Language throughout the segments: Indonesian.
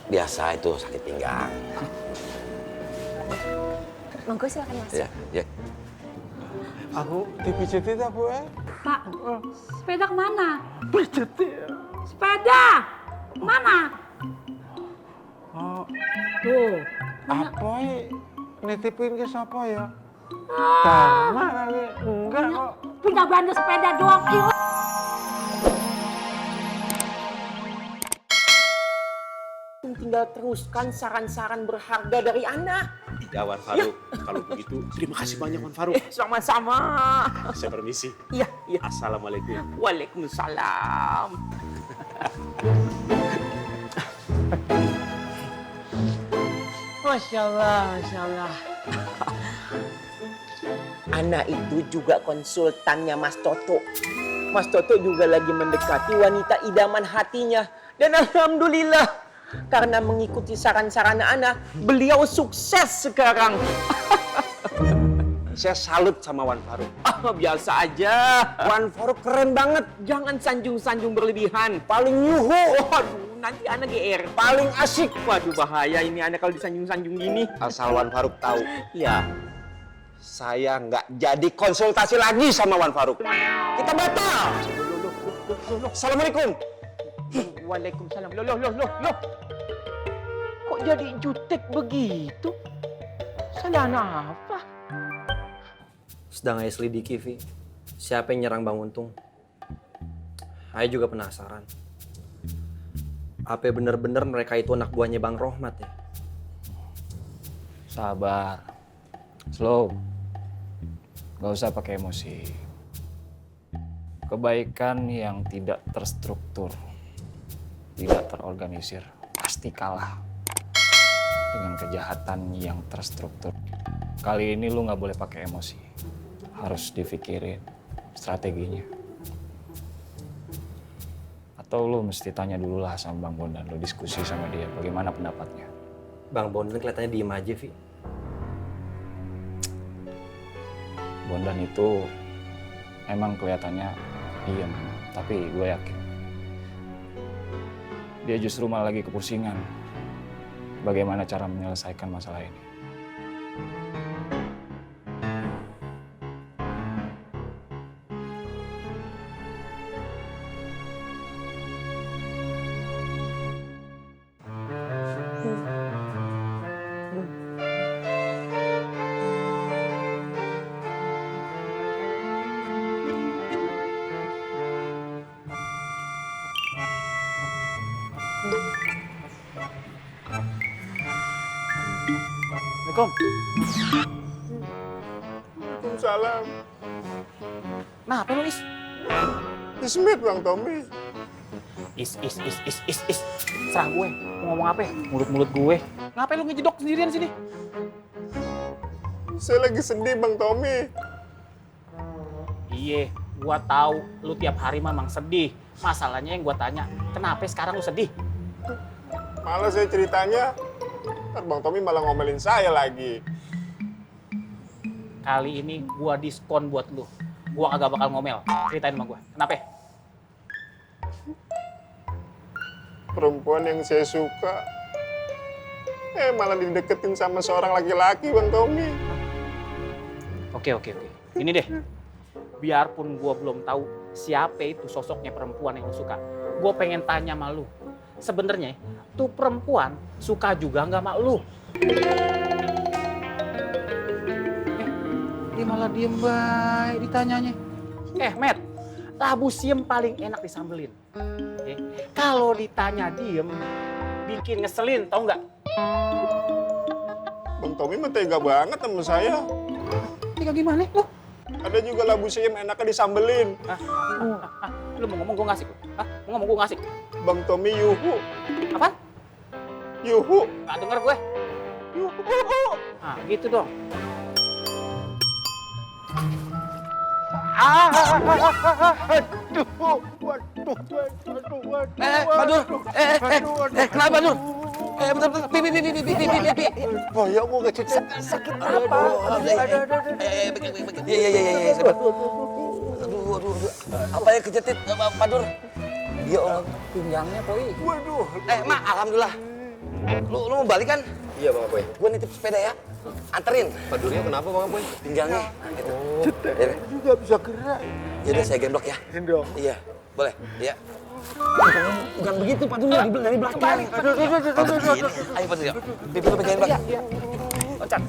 Biasa itu sakit pinggang. Monggo silakan masuk. Ya, ya. Aku dipijetin tak, Bu? Pak, sepeda kemana? Pijetin. Sepeda! Mana? Oh, Tuh. apa nitipin ke siapa ya? Karena kali enggak kok. Pindah belanja sepeda doang. Tinggal teruskan saran-saran berharga dari Ana. Ya, Wan Faruk. Kalau begitu, terima kasih banyak, Wan Faruk. Sama-sama. Saya permisi. Iya, iya. Assalamualaikum. Waalaikumsalam. Masya Allah, Masya Allah. Ana itu juga konsultannya Mas Toto. Mas Toto juga lagi mendekati wanita idaman hatinya. Dan alhamdulillah, karena mengikuti saran-saran Ana, beliau sukses sekarang. Saya salut sama Wan Faruk. Biasa aja. Wan Faruk keren banget. Jangan sanjung-sanjung berlebihan. Paling yuhu. Waduh, nanti Ana GR. Paling asik. Waduh, bahaya ini Ana kalau disanjung-sanjung gini. Asal Wan Faruk tahu. Ya. Saya nggak jadi konsultasi lagi sama Wan Faruk. Kita batal. Assalamualaikum. Waalaikumsalam. Loh. Kok jadi jutek begitu? Salah apa? Sedang Aya selidiki, Vi. Siapa yang nyerang Bang Untung? Aya juga penasaran. Apa bener-bener mereka itu anak buahnya Bang Rohmat ya? Sabar. Slow. Gak usah pakai emosi. Kebaikan yang tidak terstruktur, tidak terorganisir, pasti kalah dengan kejahatan yang terstruktur. Kali ini lu gak boleh pakai emosi. Harus dipikirin strateginya. Atau lu mesti tanya dulu lah sama Bang Bondan, lu diskusi sama dia, bagaimana pendapatnya. Bang Bondan kelihatannya diem aja, Vi. Bondan itu emang kelihatannya diem, tapi gue yakin dia justru malah lagi kepusingan bagaimana cara menyelesaikan masalah ini. Assalamualaikum. Waalaikumsalam. Nah, apa lu, Is? Ismit, Bang Tommy. Is. Serah gue. Mau ngomong apa? Mulut-mulut gue. Ngapain lu ngejedok sendirian sini? Saya lagi sedih, Bang Tommy. Iya, gua tahu lu tiap hari memang sedih. Masalahnya yang gua tanya, kenapa sekarang lu sedih? Malah saya ceritanya, ntar Bang Tommy malah ngomelin saya lagi. Kali ini gua diskon buat lu. Gua kagak bakal ngomel. Ceritain sama gua. Kenapa? Perempuan yang saya suka, malah dideketin sama seorang laki-laki, Bang Tommy. Oke. Ini deh. Biarpun gua belum tahu siapa itu sosoknya perempuan yang lu suka, gua pengen tanya sama lu. Sebenarnya tuh perempuan suka juga nggak sama lu? Dia malah diem baik ditanyanya. Matt, labu siem paling enak disambelin. Kalau ditanya diem, bikin ngeselin, tau nggak? Bang Tommy mah tega banget sama saya. Tega gimana lu? Ada juga labu siam enaknya disambelin. Lu mau ngomong gue ngasih? Mau ngomong gue ngasih? Bang Tommy yuhu. Apa? Yuhu. Gak denger gue. Yuhu. Nah, gitu dong. Waduh. Badur. Kenapa, Badur? Bentar. Pi. Bahaya mau kececet. Sakit apa? Iya. Sabar. Aduh. Apa ya kejetit, Pak Dur? Ya Allah, pinggangnya, Poi. Waduh. Mak, alhamdulillah. Lu mau balik kan? Iya Bang Apoy. Gua nitip sepeda ya. Anterin. Pak Duryo kenapa Bang Apoy? Pinggangnya. Gitu. Juga bisa gerak. Yaudah saya gendong ya. Gendong. Iya. Boleh? Iya. Bukan begitu, Pak Duryo, dari belakang. Ayo Pak Duryo. Pipi lu pegangin Bang. Loncat.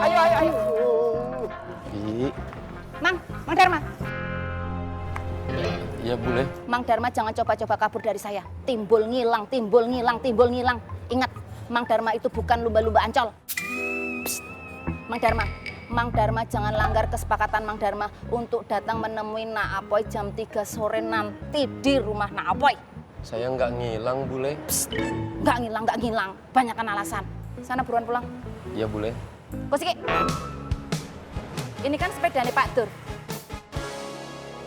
Ayo. Mang Dharma. Iya boleh. Mang Dharma jangan coba-coba kabur dari saya. Timbul ngilang. Ingat, Mang Dharma itu bukan lumba-lumba Ancol. Psst. Mang Dharma jangan langgar kesepakatan Mang Dharma untuk datang menemui Nak Apoy jam 3 sore nanti di rumah Nak Apoy. Saya nggak ngilang Bule. Nggak ngilang. Banyakan alasan. Sana buruan pulang. Iya boleh. Kosiki. Ini kan sepedanya Pak Dur.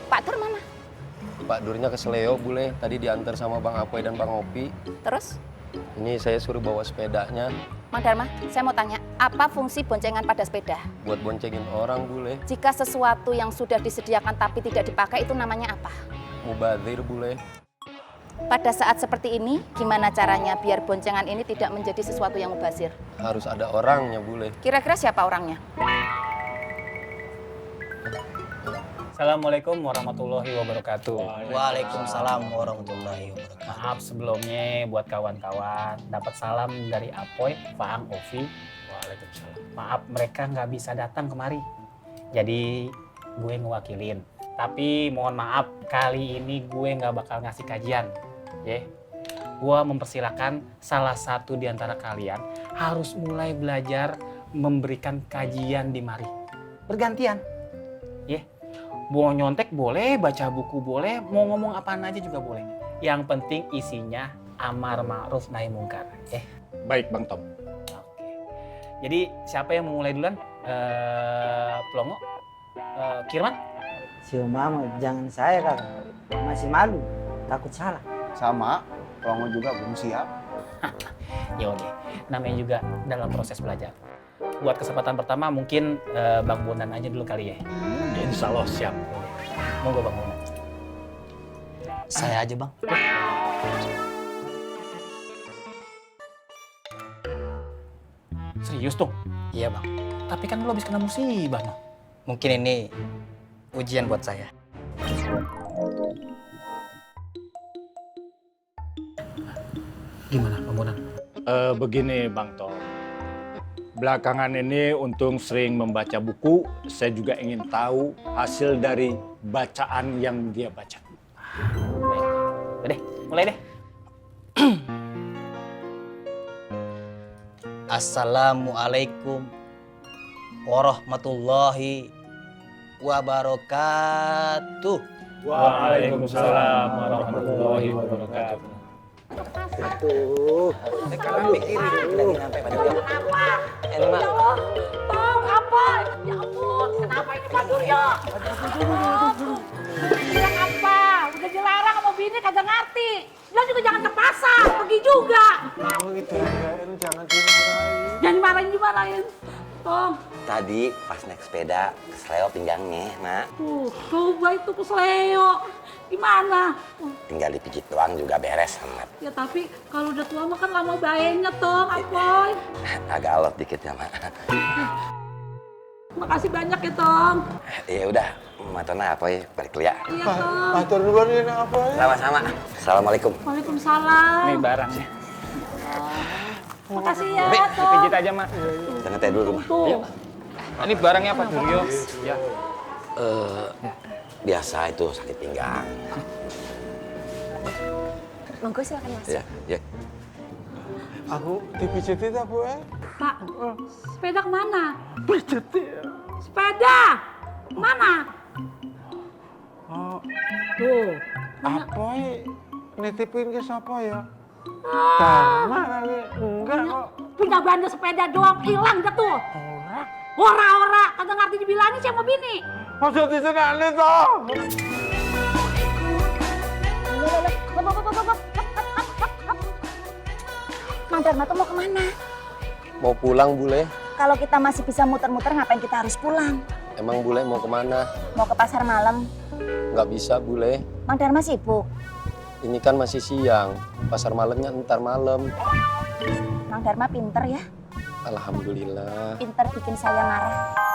Pak Dur mana? Pak Durnya ke Seleo Bule. Tadi diantar sama Bang Apoy dan Bang Opi. Terus? Ini saya suruh bawa sepedanya Mang Dharma, saya mau tanya, apa fungsi boncengan pada sepeda? buat boncengin orang Bule. Jika sesuatu yang sudah disediakan tapi tidak dipakai itu namanya apa? Mubazir Bule. Pada saat seperti ini, gimana caranya biar boncengan ini tidak menjadi sesuatu yang mubazir? Harus ada orangnya Bule. Kira-kira siapa orangnya? Assalamualaikum warahmatullahi wabarakatuh. Waalaikumsalam warahmatullahi wabarakatuh. Maaf sebelumnya buat kawan-kawan dapat salam dari Apoy, Faang, Ovi. Waalaikumsalam. Maaf mereka nggak bisa datang kemari. Jadi gue ngewakilin. Tapi mohon maaf kali ini gue nggak bakal ngasih kajian. Gue mempersilahkan salah satu di antara kalian harus mulai belajar memberikan kajian di mari. Bergantian. Mau nyontek boleh, baca buku boleh, mau ngomong apaan aja juga boleh. Yang penting isinya amar ma'ruf nahi mungkar. Baik Bang Tom. Oke. Jadi siapa yang mau mulai duluan? Plongo? Kirman? Si Mama jangan saya kan masih malu, takut salah. Sama, Plongo juga belum siap. Ya oke. Namanya juga dalam proses belajar. Buat kesempatan pertama mungkin Bang Bonan aja dulu kali ya. Insya Allah siap. Monggo Bang Bonan. Saya aja Bang. Serius dong? Iya Bang. Tapi kan lo habis kena musibah no. Mungkin ini ujian buat saya. Gimana Bang Bonan? Begini Bang Tom. Belakangan ini untung sering membaca buku, saya juga ingin tahu hasil dari bacaan yang dia baca. Baik. Udah deh, mulai deh. Assalamualaikum warahmatullahi wabarakatuh. Waalaikumsalam warahmatullahi wabarakatuh. Kanan pikirin lagi sampai pada dia. Ya Allah, Tong, apa? Ya ampun, kenapa ini Pak Duryo? Bilang apa? Udah dilarang sama bini kagak ngerti. Lo juga jangan ke pasar, pergi juga. Oh itu ya, jangan dimarahin. Jangan dimarahin. Tong, Tadi pas naik sepeda, kesleo pinggangnya, Nak. coba itu ke Seleo. Gimana? Tinggal dipijit doang juga beres, Mat. Ya tapi kalau udah tua mah kan lama bayinya, Tong, Apoy. Agak alot dikit ya, Mak. Makasih banyak ya, Tong. Ya udah, matona apa ya, balik dulu ya. Iya, Tong. Matur nuwun ya apa ya? Sama-sama. Assalamualaikum. Waalaikumsalam. Ini barangnya. Makasih ya, Tong. Dipijit aja, Mak. Jangan teh dulu, Mak. Tuh. Ini barangnya Pak Duryo. Ya. Biasa itu sakit pinggang. Monggo silakan Mas. Ya, ya. Aku dipijitin apa ya? Pak, sepeda kemana? Pijitin. Sepeda! Mana? Oh, Tuh. apa ya? Nitipin ke siapa ya? Dharma kali. Enggak kok. Punya bandel sepeda doang, hilang dah tuh. Ora-ora, kagak ngerti dibilangin sama bini. Maksud disenani toh? Mang Dharma tuh mau kemana? Mau pulang Bule? Kalau kita masih bisa muter-muter, ngapain kita harus pulang? Emang Bule mau kemana? Mau ke pasar malam. Nggak bisa, Bule. Mang Dharma sibuk. Ini kan masih siang. Pasar malamnya ntar malam. Mang Dharma pinter ya. Alhamdulillah. Pinter bikin saya marah.